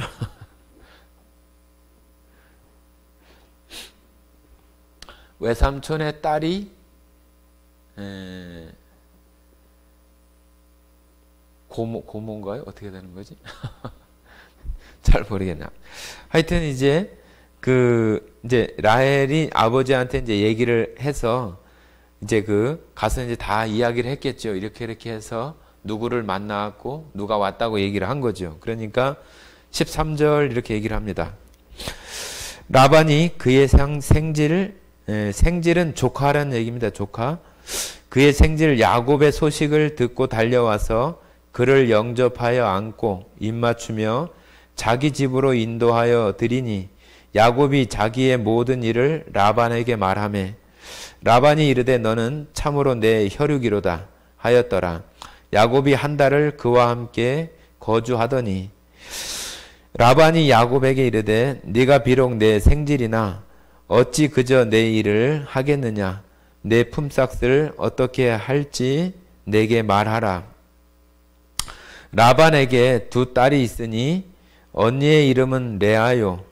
외삼촌의 딸이 고모인가요? 어떻게 되는 거지? 잘 모르겠나. 하여튼 이제 이제 라헬이 아버지한테 이제 얘기를 해서 이제 가서 이제 다 이야기를 했겠죠. 이렇게 해서 누구를 만나고 누가 왔다고 얘기를 한 거죠. 그러니까 13절 이렇게 얘기를 합니다. 라반이 그의 생질은 조카라는 얘기입니다. 조카. 그의 생질 야곱의 소식을 듣고 달려와서 그를 영접하여 안고 입맞추며 자기 집으로 인도하여 드리니 야곱이 자기의 모든 일을 라반에게 말하매 라반이 이르되 너는 참으로 내 혈육이로다 하였더라. 야곱이 한 달을 그와 함께 거주하더니 라반이 야곱에게 이르되 네가 비록 내 생질이나 어찌 그저 내 일을 하겠느냐 내 품삯을 어떻게 할지 내게 말하라. 라반에게 두 딸이 있으니 언니의 이름은 레아요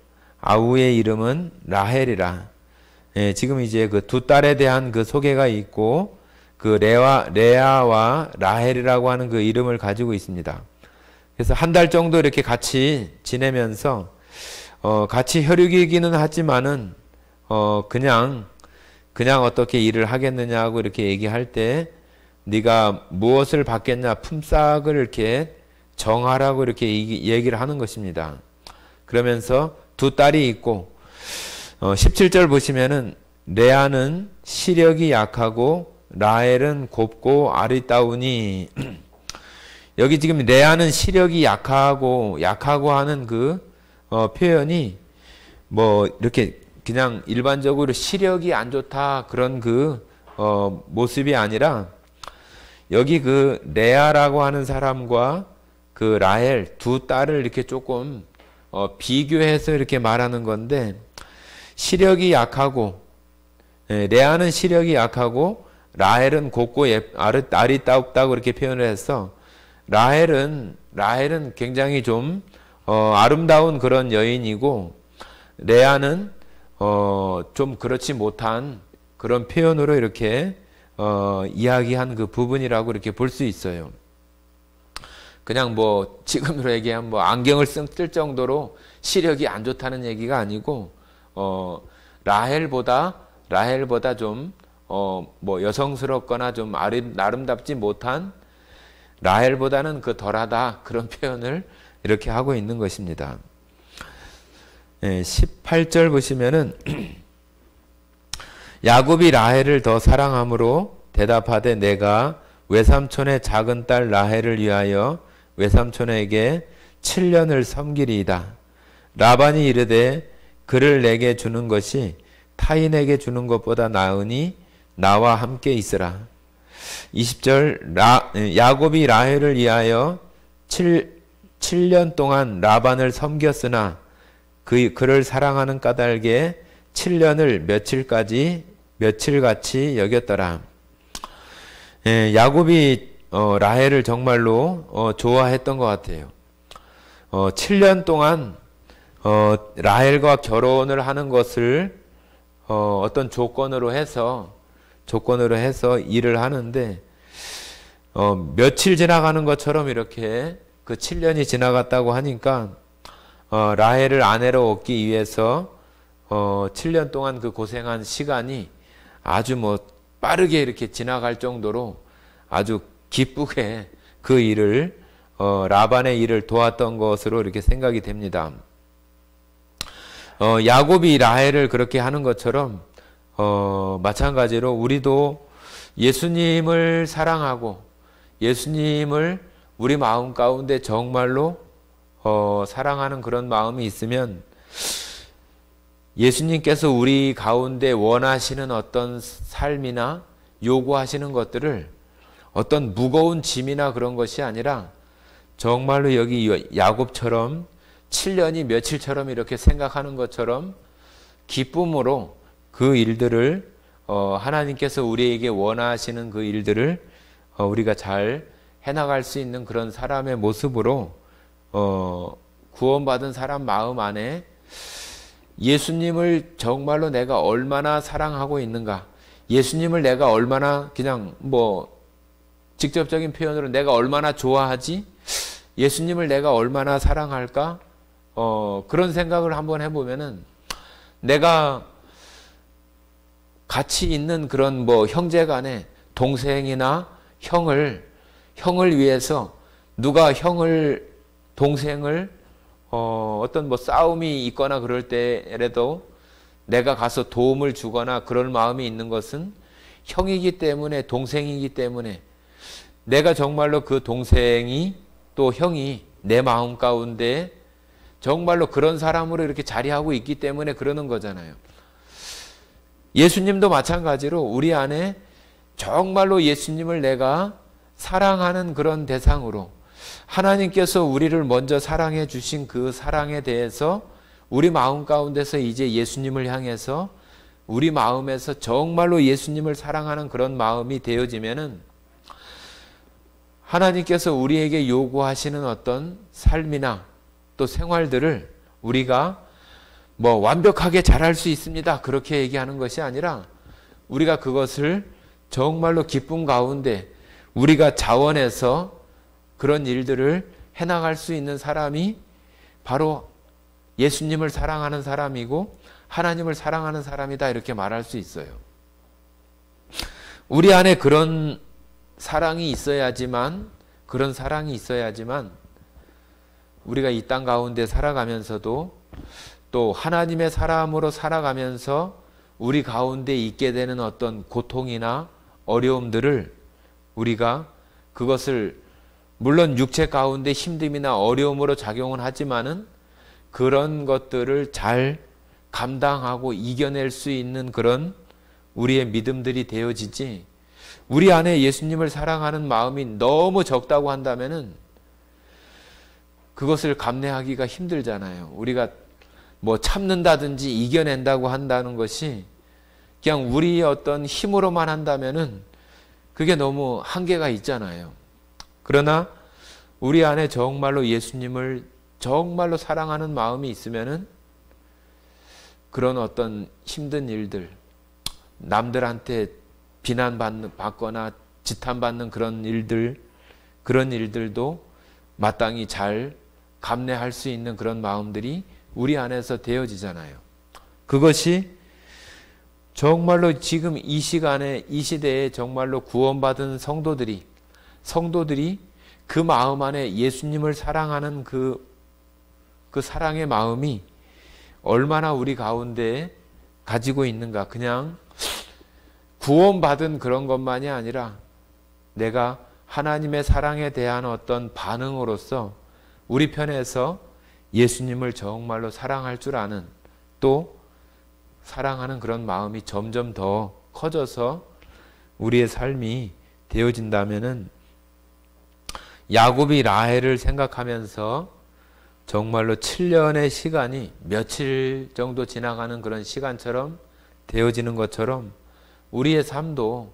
아우의 이름은 라헬이라. 지금 이제 그 두 딸에 대한 그 소개가 있고 그 레아와 라헬이라고 하는 그 이름을 가지고 있습니다. 그래서 한 달 정도 이렇게 같이 지내면서 같이 혈육이기는 하지만은 그냥 어떻게 일을 하겠느냐고 이렇게 얘기할 때 네가 무엇을 받겠냐 품삯을 이렇게 정하라고 이렇게 얘기를 하는 것입니다. 그러면서 두 딸이 있고 17절 보시면은 레아는 시력이 약하고 라헬은 곱고 아리따우니 여기 지금 레아는 시력이 약하고 하는 그 표현이 뭐 이렇게 그냥 일반적으로 시력이 안 좋다 그런 그 모습이 아니라 여기 그 레아라고 하는 사람과 그 라헬 두 딸을 이렇게 조금 비교해서 이렇게 말하는 건데 시력이 약하고 레아는 시력이 약하고 라헬은 곱고 아리따우다고 이렇게 표현을 해서 라헬은 굉장히 좀 아름다운 그런 여인이고 레아는 좀 그렇지 못한 그런 표현으로 이렇게 이야기한 그 부분이라고 이렇게 볼 수 있어요. 그냥 뭐 지금으로 얘기하면 뭐 안경을 쓸 정도로 시력이 안 좋다는 얘기가 아니고 라헬보다 좀 뭐 여성스럽거나 좀 아름답지 못한 라헬보다는 그 덜하다 그런 표현을 이렇게 하고 있는 것입니다. 18절 보시면은 야곱이 라헬을 더 사랑함으로 대답하되 내가 외삼촌의 작은 딸 라헬을 위하여 외삼촌에게 7년을 섬기리이다. 라반이 이르되 그를 내게 주는 것이 타인에게 주는 것보다 나으니 나와 함께 있으라. 20절 야곱이 라헬을 위하여 7년 동안 라반을 섬겼으나 그를 사랑하는 까닭에 7년을 며칠같이 여겼더라. 야곱이 라헬을 정말로 좋아했던 것 같아요. 7년 동안 라헬과 결혼을 하는 것을 어떤 조건으로 해서 일을 하는데 며칠 지나가는 것처럼 이렇게 그 7년이 지나갔다고 하니까 라헬을 아내로 얻기 위해서 7년 동안 그 고생한 시간이 아주 뭐 빠르게 이렇게 지나갈 정도로 아주 기쁘게 그 일을 라반의 일을 도왔던 것으로 이렇게 생각이 됩니다. 야곱이 라헬을 그렇게 하는 것처럼 마찬가지로 우리도 예수님을 사랑하고 예수님을 우리 마음 가운데 정말로 사랑하는 그런 마음이 있으면 예수님께서 우리 가운데 원하시는 어떤 삶이나 요구하시는 것들을 어떤 무거운 짐이나 그런 것이 아니라 정말로 여기 야곱처럼 7년이 며칠처럼 이렇게 생각하는 것처럼 기쁨으로 그 일들을 하나님께서 우리에게 원하시는 그 일들을 우리가 잘 해나갈 수 있는 그런 사람의 모습으로 구원받은 사람 마음 안에 예수님을 정말로 내가 얼마나 사랑하고 있는가, 예수님을 내가 얼마나 그냥 뭐 직접적인 표현으로 내가 얼마나 좋아하지, 예수님을 내가 얼마나 사랑할까, 그런 생각을 한번 해보면은 내가 같이 있는 그런 뭐 형제간에 동생이나 형을 위해서 누가 동생을 어떤 뭐 싸움이 있거나 그럴 때라도 내가 가서 도움을 주거나 그럴 마음이 있는 것은 형이기 때문에, 동생이기 때문에 내가 정말로 그 동생이 또 형이 내 마음 가운데 정말로 그런 사람으로 이렇게 자리하고 있기 때문에 그러는 거잖아요. 예수님도 마찬가지로 우리 안에 정말로 예수님을 내가 사랑하는 그런 대상으로 하나님께서 우리를 먼저 사랑해 주신 그 사랑에 대해서 우리 마음 가운데서 이제 예수님을 향해서 우리 마음에서 정말로 예수님을 사랑하는 그런 마음이 되어지면은 하나님께서 우리에게 요구하시는 어떤 삶이나 또 생활들을 우리가 뭐 완벽하게 잘할 수 있습니다, 그렇게 얘기하는 것이 아니라 우리가 그것을 정말로 기쁨 가운데 우리가 자원해서 그런 일들을 해나갈 수 있는 사람이 바로 예수님을 사랑하는 사람이고 하나님을 사랑하는 사람이다, 이렇게 말할 수 있어요. 우리 안에 그런 사랑이 있어야지만 우리가 이 땅 가운데 살아가면서도 또 하나님의 사람으로 살아가면서 우리 가운데 있게 되는 어떤 고통이나 어려움들을 우리가 그것을 물론 육체 가운데 힘듦이나 어려움으로 작용은 하지만은 그런 것들을 잘 감당하고 이겨낼 수 있는 그런 우리의 믿음들이 되어지지, 우리 안에 예수님을 사랑하는 마음이 너무 적다고 한다면은 그것을 감내하기가 힘들잖아요. 우리가 뭐 참는다든지 이겨낸다고 한다는 것이 그냥 우리의 어떤 힘으로만 한다면은 그게 너무 한계가 있잖아요. 그러나 우리 안에 정말로 예수님을 정말로 사랑하는 마음이 있으면은 그런 어떤 힘든 일들, 남들한테 비난받거나 지탄받는 그런 일들도 마땅히 잘 감내할 수 있는 그런 마음들이 우리 안에서 되어지잖아요. 그것이 정말로 지금 이 시간에, 이 시대에 정말로 구원받은 성도들이 그 마음 안에 예수님을 사랑하는 그 사랑의 마음이 얼마나 우리 가운데 가지고 있는가. 그냥 구원받은 그런 것만이 아니라 내가 하나님의 사랑에 대한 어떤 반응으로서 우리 편에서 예수님을 정말로 사랑할 줄 아는, 또 사랑하는 그런 마음이 점점 더 커져서 우리의 삶이 되어진다면은 야곱이 라헬을 생각하면서 정말로 7년의 시간이 며칠 정도 지나가는 그런 시간처럼 되어지는 것처럼 우리의 삶도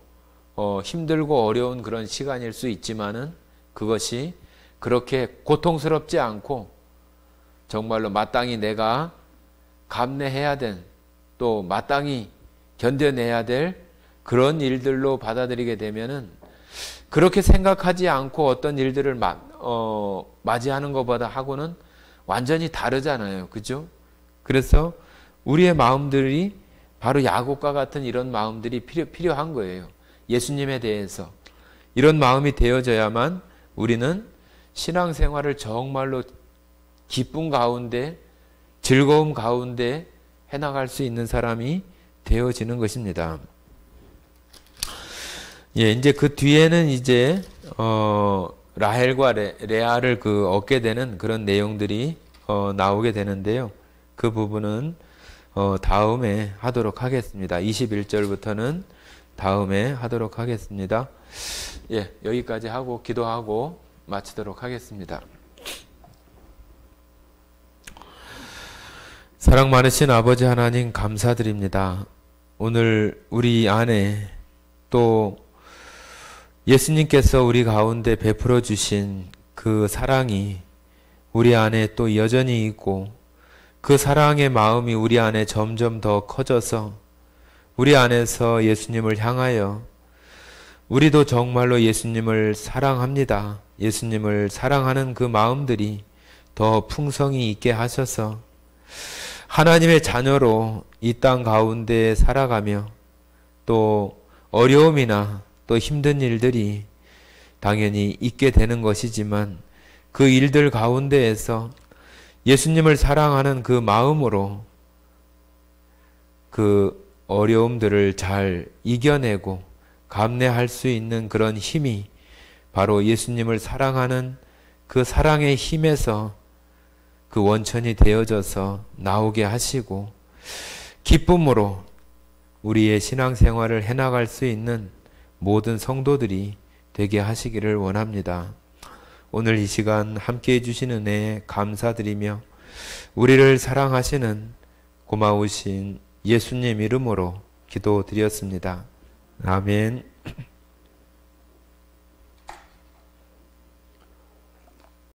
힘들고 어려운 그런 시간일 수 있지만은 그것이 그렇게 고통스럽지 않고 정말로 마땅히 내가 감내해야 된, 또 마땅히 견뎌내야 될 그런 일들로 받아들이게 되면은 그렇게 생각하지 않고 어떤 일들을 맞이하는 것보다 하고는 완전히 다르잖아요. 그죠? 그래서 우리의 마음들이 바로 야곱과 같은 이런 마음들이 필요한 거예요. 예수님에 대해서. 이런 마음이 되어져야만 우리는 신앙생활을 정말로 기쁨 가운데, 즐거움 가운데 해나갈 수 있는 사람이 되어지는 것입니다. 예, 이제 그 뒤에는 이제, 라헬과 레아를 얻게 되는 그런 내용들이, 나오게 되는데요. 그 부분은, 다음에 하도록 하겠습니다. 21절부터는 다음에 하도록 하겠습니다. 예, 여기까지 하고 기도하고 마치도록 하겠습니다. 사랑 많으신 아버지 하나님 감사드립니다. 오늘 우리 안에 또 예수님께서 우리 가운데 베풀어 주신 그 사랑이 우리 안에 또 여전히 있고 그 사랑의 마음이 우리 안에 점점 더 커져서 우리 안에서 예수님을 향하여 우리도 정말로 예수님을 사랑합니다. 예수님을 사랑하는 그 마음들이 더 풍성히 있게 하셔서 하나님의 자녀로 이 땅 가운데 살아가며 또 어려움이나 또 힘든 일들이 당연히 있게 되는 것이지만 그 일들 가운데에서 예수님을 사랑하는 그 마음으로 그 어려움들을 잘 이겨내고 감내할 수 있는 그런 힘이 바로 예수님을 사랑하는 그 사랑의 힘에서 그 원천이 되어져서 나오게 하시고 기쁨으로 우리의 신앙생활을 해나갈 수 있는 모든 성도들이 되게 하시기를 원합니다. 오늘 이 시간 함께 해주신 은혜에 감사드리며 우리를 사랑하시는 고마우신 예수님 이름으로 기도드렸습니다. 아멘.